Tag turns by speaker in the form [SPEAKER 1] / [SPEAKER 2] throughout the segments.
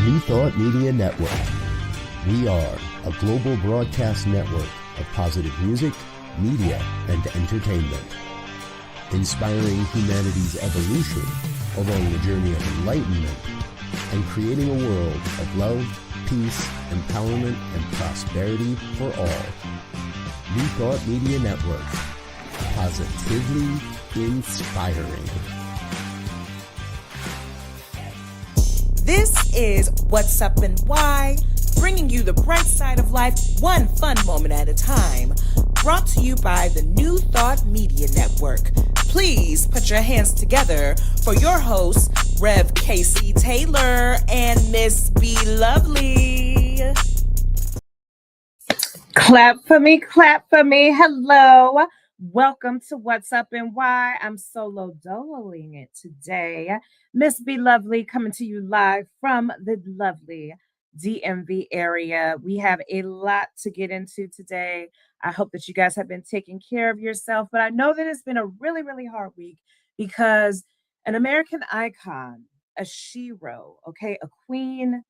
[SPEAKER 1] New Thought Media Network. We are a global broadcast network of positive music, media, and entertainment, inspiring humanity's evolution along the journey of enlightenment and creating a world of love, peace, empowerment, and prosperity for all. New Thought Media Network. Positively inspiring.
[SPEAKER 2] This is What's Up and Why, bringing you the bright side of life, one fun moment at a time. Brought to you by the New Thought Media Network. Please put your hands together for your hosts, Rev Casey Taylor and Miss B Lovely. Clap for me, clap for me. Hello. Welcome to What's Up and Why. I'm solo doloing it today. Miss B Lovely coming to you live from the lovely DMV area. We have a lot to get into today. I hope that you guys have been taking care of yourself, but I know that it's been a really, really hard week because an American icon, a shero, okay, a queen,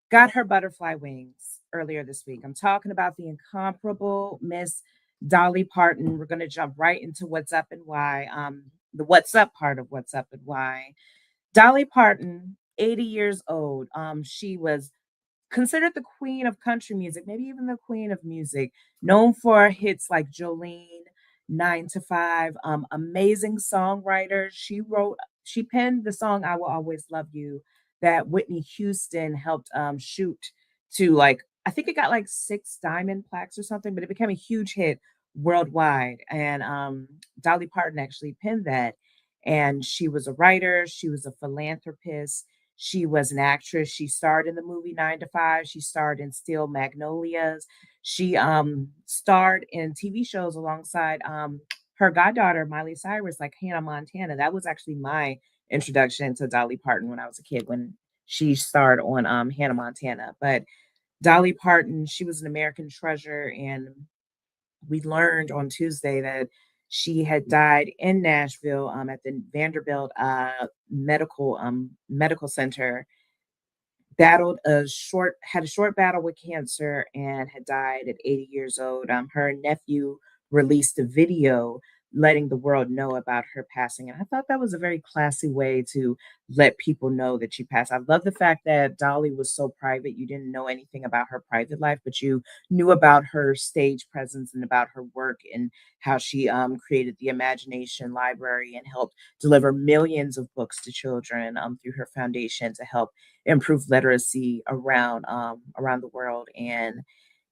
[SPEAKER 2] got her butterfly wings earlier this week. I'm talking about the incomparable Miss Dolly Parton. We're going to jump right into What's Up and Why, the What's Up part of What's Up and Why. Dolly Parton, 80 years old. She was considered the queen of country music, maybe even the queen of music, known for hits like Jolene, 9 to 5, amazing songwriter. She penned the song I Will Always Love You that Whitney Houston helped shoot to, like, I think it got like 6 diamond plaques or something, but it became a huge hit worldwide. And Dolly Parton actually penned that. And she was a writer. She was a philanthropist. She was an actress. She starred in the movie 9 to 5. She starred in Steel Magnolias. She starred in TV shows alongside her goddaughter, Miley Cyrus, like Hannah Montana. That was actually my introduction to Dolly Parton when I was a kid, when she starred on Hannah Montana. But Dolly Parton, she was an American treasure, and we learned on Tuesday that she had died in Nashville at the Vanderbilt Medical Center. Had a short battle with cancer and had died at 80 years old. Her nephew released a video letting the world know about her passing. And I thought that was a very classy way to let people know that she passed. I love the fact that Dolly was so private. You didn't know anything about her private life, but you knew about her stage presence and about her work and how she created the Imagination Library and helped deliver millions of books to children through her foundation to help improve literacy around the world. And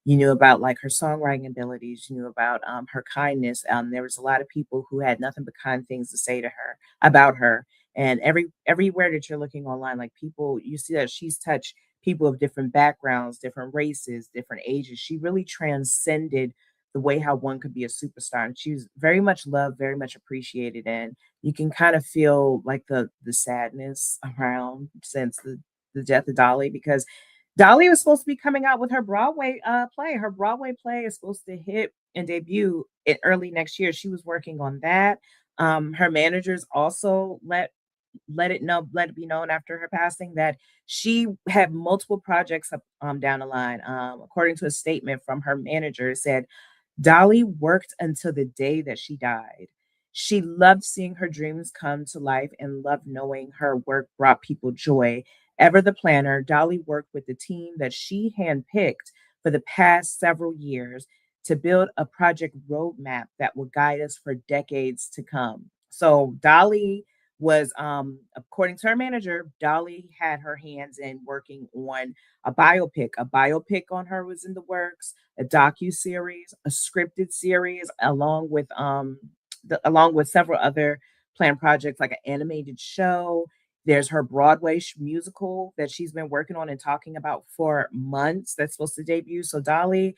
[SPEAKER 2] you knew about, like, her songwriting abilities. You knew about her kindness. There was a lot of people who had nothing but kind things to say to her about her. And everywhere that you're looking online, like, people, you see that she's touched people of different backgrounds, different races, different ages. She really transcended the way how one could be a superstar. And she was very much loved, very much appreciated. And you can kind of feel like the sadness around since the death of Dolly, because Dolly was supposed to be coming out with her Broadway play. Her Broadway play is supposed to hit and debut early next year. She was working on that. Her managers also let it be known after her passing that she had multiple projects down the line. According to a statement from her manager, it said, Dolly worked until the day that she died. She loved seeing her dreams come to life and loved knowing her work brought people joy. Ever the planner, Dolly worked with the team that she handpicked for the past several years to build a project roadmap that will guide us for decades to come. So Dolly was, according to her manager, Dolly had her hands in working on a biopic. A biopic on her was in the works, a docu-series, a scripted series, along with several other planned projects like an animated show. There's her Broadway musical that she's been working on and talking about for months that's supposed to debut. So Dolly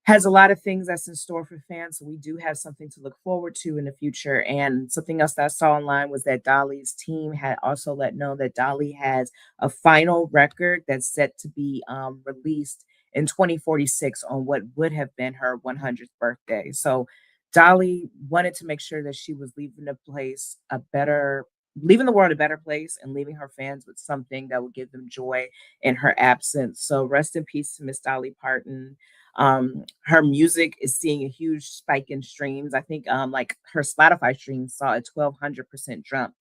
[SPEAKER 2] has a lot of things that's in store for fans. So we do have something to look forward to in the future. And something else that I saw online was that Dolly's team had also let know that Dolly has a final record that's set to be released in 2046 on what would have been her 100th birthday. So Dolly wanted to make sure that she was leaving the place a better leaving the world a better place and leaving her fans with something that would give them joy in her absence. So rest in peace to Miss Dolly Parton. Her music is seeing a huge spike in streams. I think like her Spotify streams saw a 1,200% jump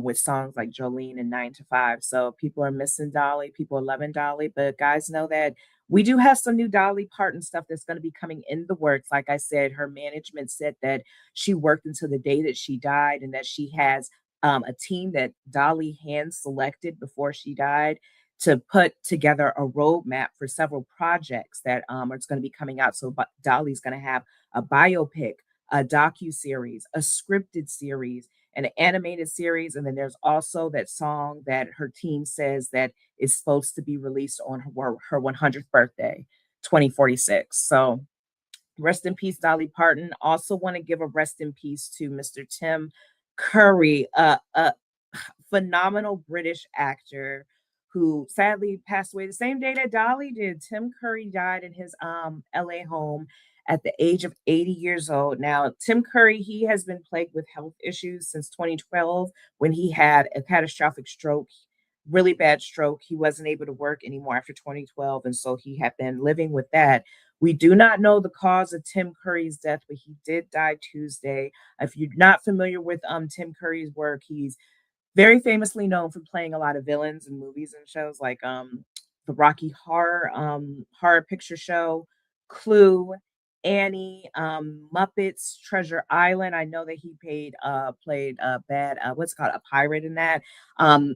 [SPEAKER 2] with songs like Jolene and 9 to 5. So people are missing Dolly, people are loving Dolly, but guys know that we do have some new Dolly Parton stuff that's going to be coming in the works. Like I said, her management said that she worked until the day that she died and that she has a team that Dolly hand selected before she died to put together a roadmap for several projects that are going to be coming out. So Dolly's going to have a biopic, a docu-series, a scripted series, an animated series, and then there's also that song that her team says that is supposed to be released on her 100th birthday, 2046. So rest in peace, Dolly Parton. Also want to give a rest in peace to Mr. Tim Curry, a phenomenal British actor who sadly passed away the same day that Dolly did. Tim Curry died in his LA home at the age of 80 years old. Now, Tim Curry, he has been plagued with health issues since 2012 when he had a catastrophic stroke, really bad stroke. He wasn't able to work anymore after 2012, and so he had been living with that. We do not know the cause of Tim Curry's death, but he did die Tuesday. If you're not familiar with Tim Curry's work, he's very famously known for playing a lot of villains in movies and shows like the Rocky Horror Picture Show, Clue, Annie, Muppets, Treasure Island. I know that he played a bad what's it called, a pirate in that.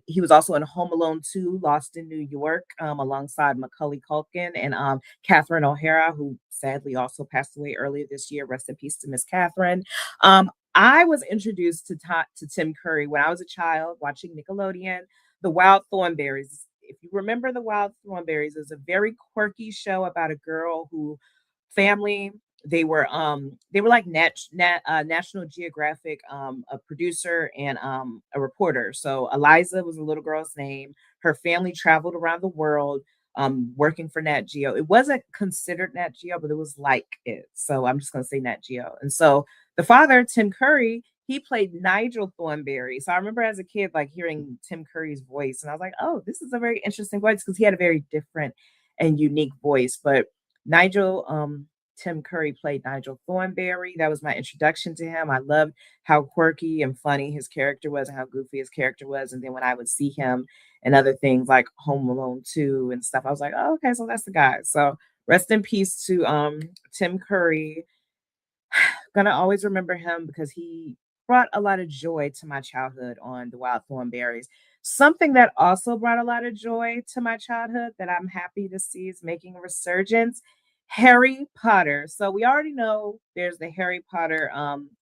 [SPEAKER 2] He was also in Home Alone 2, Lost in New York, alongside Macaulay Culkin and Catherine O'Hara, who sadly also passed away earlier this year. Rest in peace to Miss Catherine. I was introduced to Tim Curry when I was a child watching Nickelodeon, The Wild Thornberrys. If you remember The Wild Thornberrys, it was a very quirky show about a girl who family they were like National Geographic, a producer and a reporter. So Eliza was a little girl's name. Her family traveled around the world working for Nat Geo. It wasn't considered Nat Geo, but it was like it. So I'm just gonna say Nat Geo. And so the father, Tim Curry, he played Nigel Thornberry. So I remember as a kid, like hearing Tim Curry's voice, and I was like, oh, this is a very interesting voice because he had a very different and unique voice. But Nigel, Tim Curry played Nigel Thornberry. That was my introduction to him. I loved how quirky and funny his character was and how goofy his character was. And then when I would see him and other things like Home Alone 2 and stuff, I was like, oh, okay, so that's the guy. So rest in peace to Tim Curry. Gonna always remember him because he brought a lot of joy to my childhood on The Wild Thornberrys. Something that also brought a lot of joy to my childhood that I'm happy to see is making a resurgence, Harry Potter. So we already know there's the Harry Potter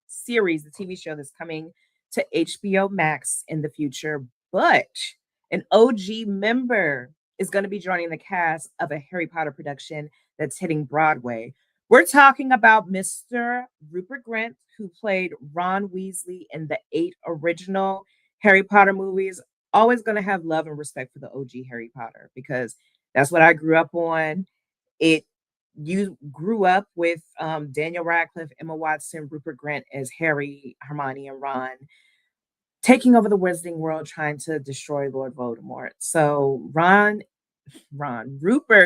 [SPEAKER 2] series, the TV show that's coming to HBO Max in the future, but an OG member is going to be joining the cast of a Harry Potter production that's hitting Broadway. We're talking about Mr. Rupert Grint, who played Ron Weasley in the 8 original Harry Potter movies. Always going to have love and respect for the OG Harry Potter because that's what I grew up on. You grew up with Daniel Radcliffe, Emma Watson, Rupert Grint as Harry, Hermione, and Ron taking over the Wizarding World, trying to destroy Lord Voldemort. So Rupert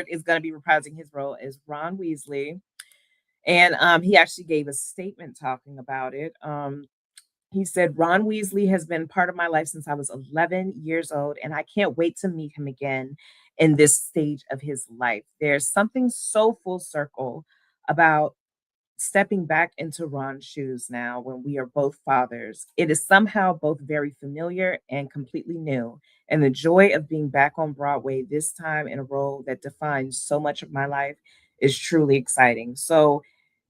[SPEAKER 2] is going to be reprising his role as Ron Weasley. And he actually gave a statement talking about it. He said, Ron Weasley has been part of my life since I was 11 years old, and I can't wait to meet him again in this stage of his life. There's something so full circle about stepping back into Ron's shoes now when we are both fathers. It is somehow both very familiar and completely new. And the joy of being back on Broadway, this time in a role that defines so much of my life, is truly exciting. So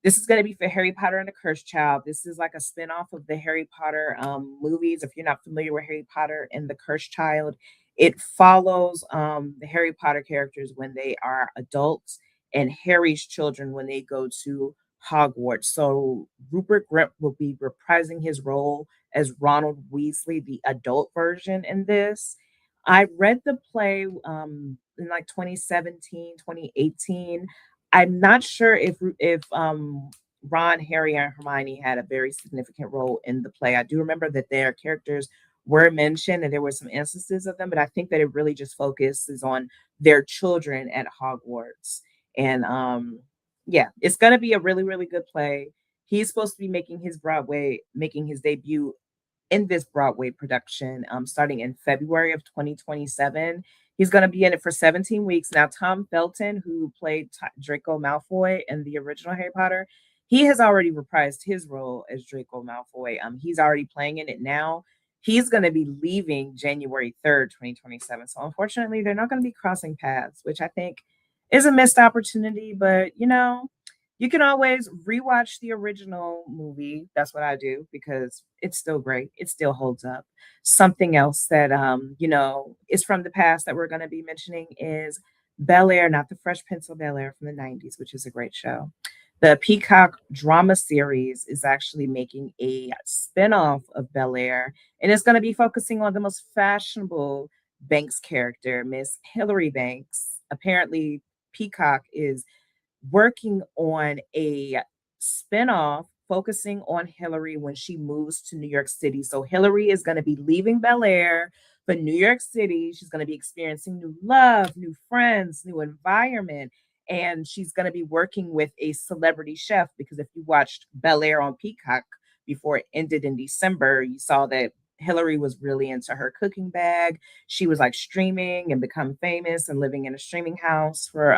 [SPEAKER 2] this is going to be for Harry Potter and the Cursed Child. This is like a spinoff of the Harry Potter movies. If you're not familiar with Harry Potter and the Cursed Child, it follows the Harry Potter characters when they are adults and Harry's children when they go to Hogwarts. So Rupert Grint will be reprising his role as Ronald Weasley, the adult version in this. I read the play in like 2017, 2018. I'm not sure if Ron, Harry, and Hermione had a very significant role in the play. I do remember that their characters were mentioned, and there were some instances of them, but I think that it really just focuses on their children at Hogwarts. And yeah, it's gonna be a really, really good play. He's supposed to be making his debut in this Broadway production, starting in February of 2027. He's going to be in it for 17 weeks. Now, Tom Felton, who played Draco Malfoy in the original Harry Potter, he has already reprised his role as Draco Malfoy. He's already playing in it now. He's going to be leaving January 3rd, 2027. So, unfortunately, they're not going to be crossing paths, which I think is a missed opportunity. But, you can always rewatch the original movie. That's what I do because it's still great. It still holds up. Something else that is from the past that we're going to be mentioning is Bel-Air, not the Fresh Prince of Bel-Air from the 90s, which is a great show. The Peacock drama series is actually making a spin-off of Bel-Air, and it's going to be focusing on the most fashionable Banks character, Miss Hilary Banks. Apparently, Peacock is working on a spinoff focusing on Hillary when she moves to New York City. So Hillary is going to be leaving Bel Air for New York City. She's going to be experiencing new love, new friends, new environment. And she's going to be working with a celebrity chef because if you watched Bel Air on Peacock before it ended in December, you saw that Hillary was really into her cooking bag. She was like streaming and become famous and living in a streaming house for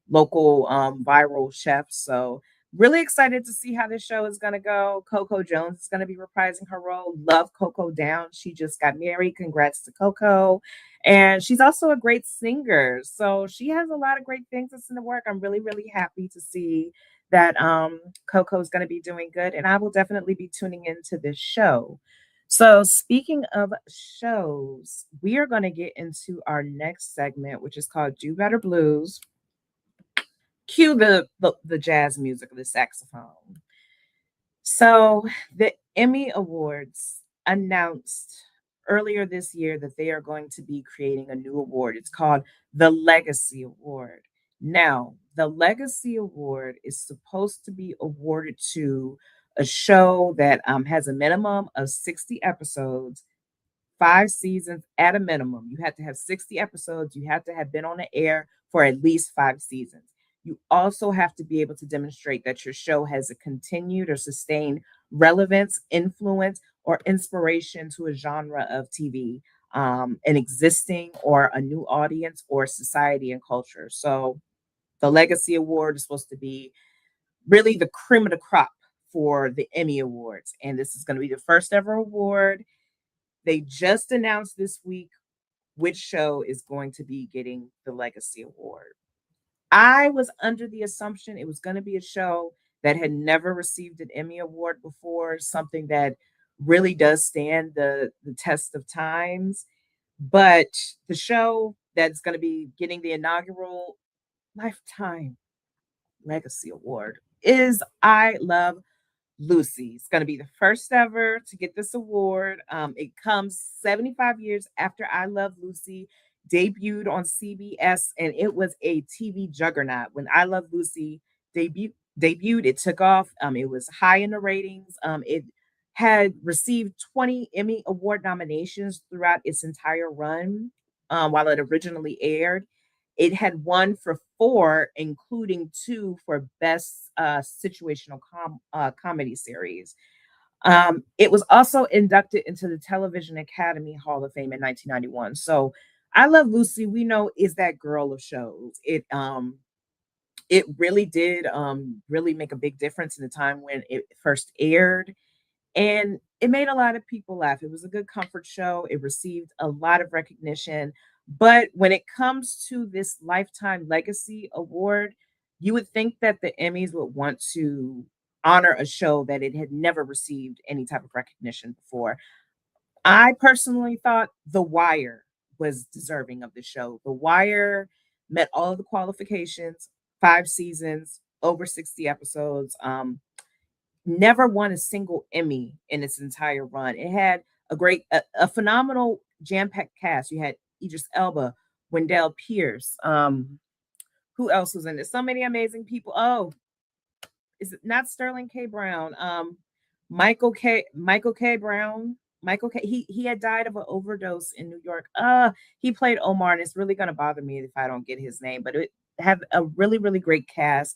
[SPEAKER 2] local viral chefs. So really excited to see how this show is going to go. Coco Jones is going to be reprising her role. Love Coco Down. She just got married. Congrats to Coco. And she's also a great singer. So she has a lot of great things that's in the work. I'm really, really happy to see that Coco is going to be doing good. And I will definitely be tuning into this show. So speaking of shows, we are going to get into our next segment, which is called Do Better Blues. Cue the jazz music of the saxophone. So the Emmy Awards announced earlier this year that they are going to be creating a new award. It's called the Legacy Award. Now, the Legacy Award is supposed to be awarded to a show that has a minimum of 60 episodes, 5 seasons at a minimum. You have to have 60 episodes. You have to have been on the air for at least 5 seasons. You also have to be able to demonstrate that your show has a continued or sustained relevance, influence, or inspiration to a genre of TV, an existing or a new audience or society and culture. So the Legacy Award is supposed to be really the cream of the crop for the Emmy Awards. And this is going to be the first ever award. They just announced this week which show is going to be getting the Legacy Award. I was under the assumption it was going to be a show that had never received an Emmy Award before, something that really does stand the test of times. But the show that's going to be getting the inaugural Lifetime Legacy Award is I Love Lucy. It's going to be the first ever to get this award. It comes 75 years after I Love Lucy debuted on CBS, and it was a TV juggernaut. When I Love Lucy debuted, it took off. It was high in the ratings. It had received 20 Emmy Award nominations throughout its entire run while it originally aired. It had won for 4, including 2 for Best Situational Comedy Series. It was also inducted into the Television Academy Hall of Fame in 1991. So I Love Lucy, we know, is that girl of shows. It really did really make a big difference in the time when it first aired. And it made a lot of people laugh. It was a good comfort show. It received a lot of recognition. But when it comes to this Lifetime Legacy Award, you would think that the Emmys would want to honor a show that it had never received any type of recognition before. I personally thought The Wire was deserving of the show. The Wire met all of the qualifications, 5 seasons, over 60 episodes. Never won a single Emmy in its entire run. It had a phenomenal jam-packed cast. You had Idris Elba, Wendell Pierce. Who else was in it? So many amazing people. Oh, is it not Sterling K. Brown? Michael K. Brown. He had died of an overdose in New York. He played Omar, and it's really gonna bother me if I don't get his name, but it have a really, really great cast,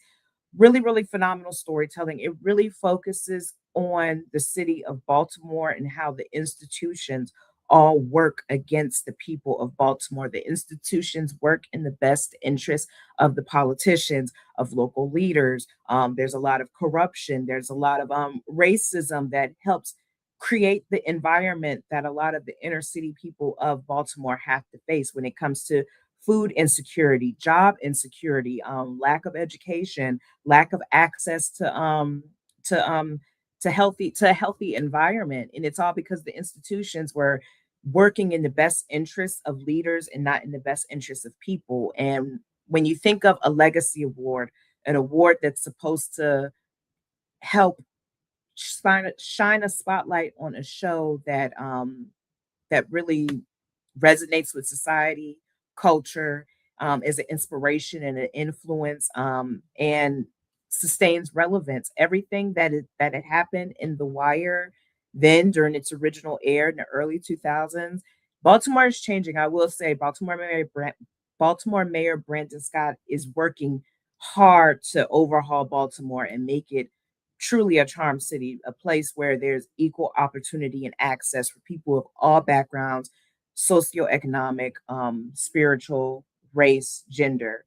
[SPEAKER 2] really, really phenomenal storytelling. It really focuses on the city of Baltimore and how the institutions all work against the people of Baltimore. The institutions work in the best interest of the politicians, of local leaders. There's a lot of corruption. There's a lot of racism that helps create the environment that a lot of the inner city people of Baltimore have to face when it comes to food insecurity, job insecurity, lack of education, lack of access to to a healthy environment. And it's all because the institutions were working in the best interests of leaders and not in the best interests of people. And when you think of a legacy award, an award that's supposed to help shine a spotlight on a show that really resonates with society, culture, is an inspiration and an influence, and sustains relevance. Everything that had happened in The Wire then during its original air in the early 2000s, Baltimore is changing. I will say, Baltimore Mayor Brandon Scott is working hard to overhaul Baltimore and make it truly a charm city, a place where there's equal opportunity and access for people of all backgrounds, socioeconomic, spiritual, race, gender.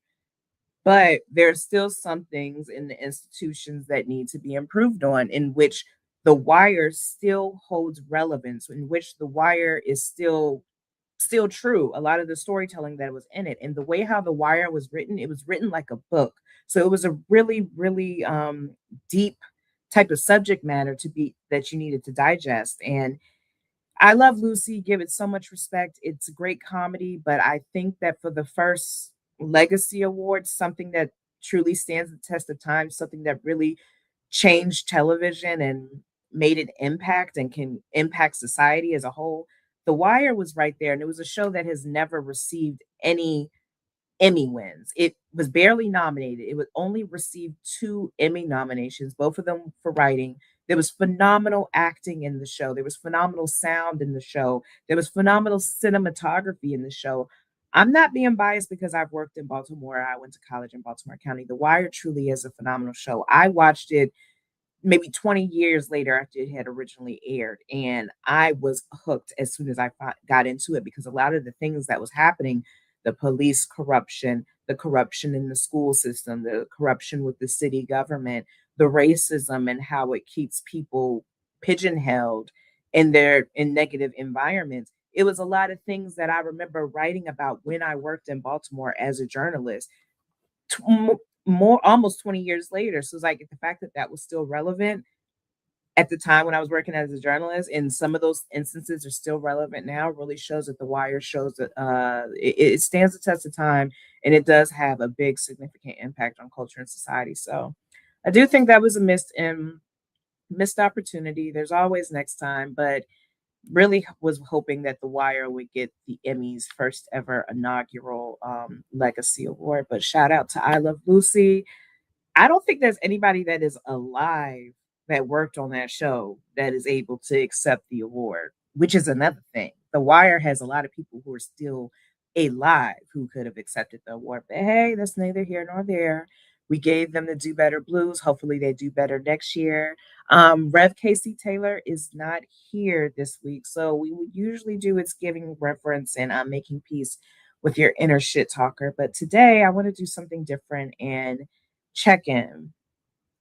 [SPEAKER 2] But there's still some things in the institutions that need to be improved on, in which The Wire still holds relevance, in which The Wire is still true. A lot of the storytelling that was in it and the way how The Wire was written, it was written like a book. So it was a really, really deep type of subject matter to be that you needed to digest. And I love Lucy, give it so much respect. It's a great comedy, but I think that for the first Legacy Award, something that truly stands the test of time, something that really changed television and made an impact and can impact society as a whole, The Wire was right there. And it was a show that has never received any Emmy wins. It was barely nominated. It would only receive 2 Emmy nominations, both of them for writing. There was phenomenal acting in the show. There was phenomenal sound in the show. There was phenomenal cinematography in the show. I'm not being biased because I've worked in Baltimore. I went to college in Baltimore County. The Wire truly is a phenomenal show. I watched it maybe 20 years later after it had originally aired, and I was hooked as soon as got into it because a lot of the things that was happening, the police corruption, the corruption in the school system, the corruption with the city government, the racism and how it keeps people pigeonholed in negative environments. It was a lot of things that I remember writing about when I worked in Baltimore as a journalist t- mo- more almost 20 years later. So it's like the fact that that was still relevant at the time when I was working as a journalist, and some of those instances are still relevant now, really shows that The Wire shows that it stands the test of time, and it does have a big significant impact on culture and society. So I do think that was a missed opportunity. There's always next time, but really was hoping that The Wire would get the Emmys first ever inaugural legacy award. But shout out to I Love Lucy. I don't think there's anybody that is alive that worked on that show that is able to accept the award, which is another thing. The Wire has a lot of people who are still alive who could have accepted the award. But hey, that's neither here nor there. We gave them the Do Better Blues. Hopefully they do better next year. Rev Casey Taylor is not here this week. So we would usually do its giving reference and making peace with your inner shit talker. But today I want to do something different and check in.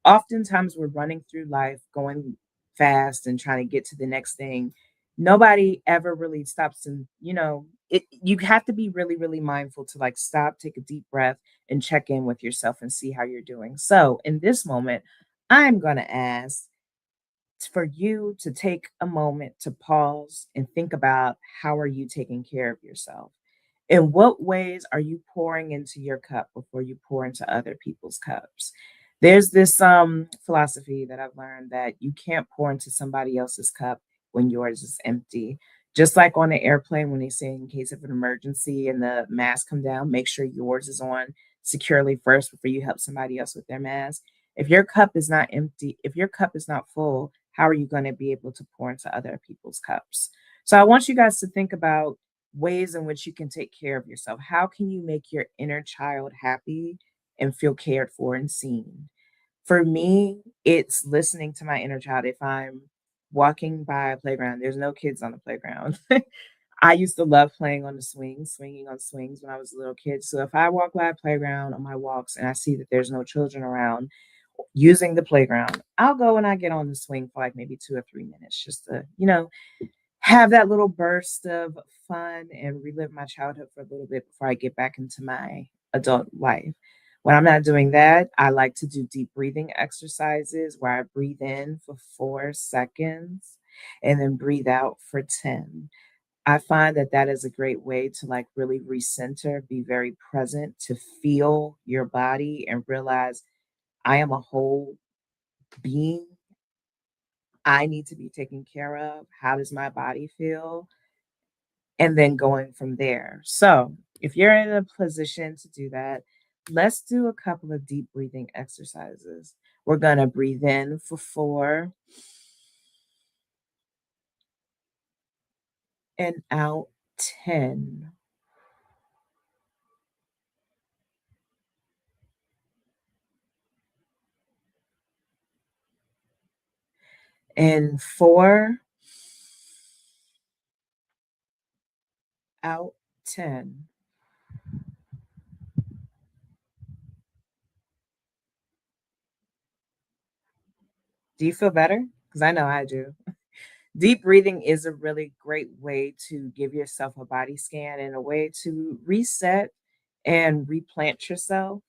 [SPEAKER 2] Oftentimes we're running through life going fast and trying to get to the next thing. Nobody ever really stops and, you have to be really, really mindful to like stop, take a deep breath, and check in with yourself and see how you're doing. So in this moment, I'm going to ask for you to take a moment to pause and think about how are you taking care of yourself? In what ways are you pouring into your cup before you pour into other people's cups? There's this philosophy that I've learned that you can't pour into somebody else's cup when yours is empty. Just like on the airplane when they say in case of an emergency and the mask come down, make sure yours is on securely first before you help somebody else with their mask. If your cup is not empty, if your cup is not full, how are you going to be able to pour into other people's cups? So I want you guys to think about ways in which you can take care of yourself. How can you make your inner child happy and feel cared for and seen? For me, it's listening to my inner child. If I'm walking by a playground, there's no kids on the playground. I used to love playing on the swings, swinging on swings when I was a little kid. So if I walk by a playground on my walks and I see that there's no children around using the playground, I'll go and I get on the swing for like maybe 2 or 3 minutes just to, have that little burst of fun and relive my childhood for a little bit before I get back into my adult life. When I'm not doing that, I like to do deep breathing exercises where I breathe in for 4 seconds and then breathe out for 10. I find that that is a great way to like really recenter, be very present, to feel your body and realize I am a whole being. I need to be taken care of. How does my body feel? And then going from there. So, if you're in a position to do that, let's do a couple of deep breathing exercises. We're going to breathe in for 4 and out 10. And 4, out 10. Do you feel better? Because I know I do. Deep breathing is a really great way to give yourself a body scan and a way to reset and replant yourself.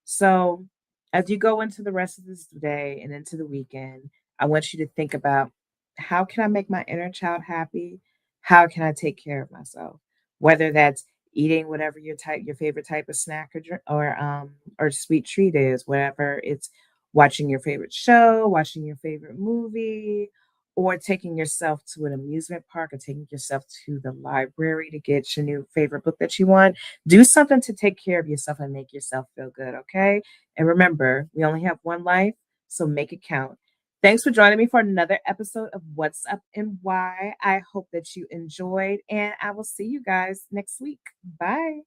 [SPEAKER 2] So, as you go into the rest of this day and into the weekend, I want you to think about how can I make my inner child happy? How can I take care of myself? Whether that's eating whatever your favorite type of snack or sweet treat is, whatever it's watching your favorite show, watching your favorite movie, or taking yourself to an amusement park or taking yourself to the library to get your new favorite book that you want. Do something to take care of yourself and make yourself feel good, okay? And remember, we only have one life, so make it count. Thanks for joining me for another episode of What's Up and Why. I hope that you enjoyed, and I will see you guys next week. Bye.